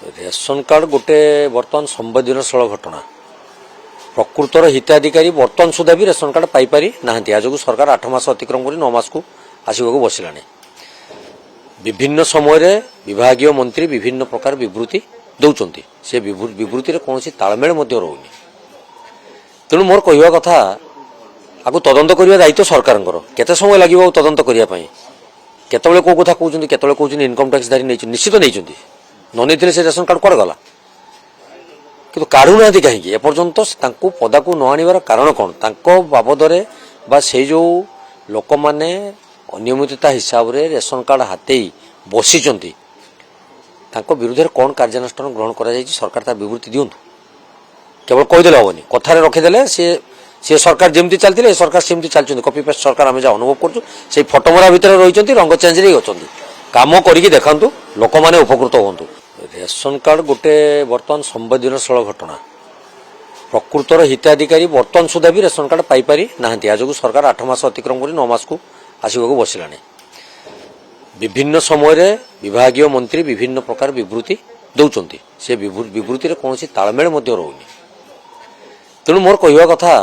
Ration card गोटे बर्तमान संवेदनशील घटना प्रकृतर हिताधिकारी बर्तमान सुधा भी रेशन कार्ड पाइपारी ना आज सरकार 8 मास अतिक्रम कर 9 मास को आसवाक बसला विभिन्न समय विभागीय मंत्री विभिन्न प्रकार विवृत्ति दौरान से विवृत्ति कौन तालमेल रोनी तेणु मोर कहवा कथा आपको तदंत करने दायित्व सरकार केते समय लगे तदंत करने केतबले कौ कथा कहते केतबले कहते इनकम टैक्स धारी निश्चित नहीं नहीं से रेशन कार्ड गला कि काढ़ुना कहीं एपर्यंत पदा को न आनबार कारण कौन बाबदरे से जो लोक मैंने अनियमितता हिसाब से रेशन कार्ड हाथ बसी विरुद्ध कौन कार्यानुष्ठान ग्रहण कर सरकार तार विवृत्ति दिंतु केवल कहीदे हेनी कथार रखीदे सी सरकार जमी चलते सरकार सेमती चलते कपी पेस्ट सरकार आम जहाँ अनुभव कर फटमरा भितर रही रंग चेंज अच्छा कम करके देखा लोक मैंने उपकृत हूँ रेशन कार्ड गोटे बर्तमान संवेदनशील घटना प्रकृतर हिताधिकारी बर्तमान सुधा भी रेशन कार्ड पाइपारी ना आज सरकार 8 मास अतिक्रम कर 9 मास को आसवाक बसला विभिन्न समय विभागीय मंत्री विभिन्न प्रकार विवृत्ति दौरान से विवृत्ति कौन तालमेल रोनी तेणु मोर कहवा कथा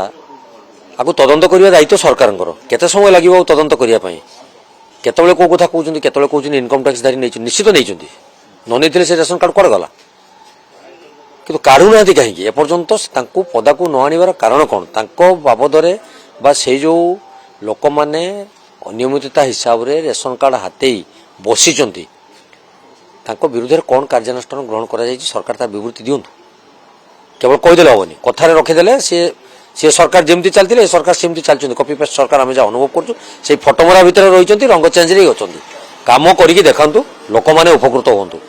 आपको तदंत करने दायित्व सरकार केते समय लगे तदंत करने केतबले कौ कथा कहते केतबले कहते इनकम टैक्स धारी निश्चित नहीं से रेशन कार्ड गला कि काढ़ुना कहीं एपर्यंत पदा को न आनबार कारण कौन बाबदरे से जो लोक मैंने अनियमितता हिसाब से रेशन कार्ड हाथ बसी विरुद्ध कौन कार्यानुष्ठान ग्रहण कर सरकार तार विवृत्ति दिंतु केवल कहीदे हेनी कथार रखीदे सी सरकार जमी चलते सरकार सेमती चलते कपी पेस्ट सरकार आम जहाँ अनुभव कर फटमरा भितर रही रंग चेंज अच्छा कम करके देखा लोक मैंने उपकृत हूँ।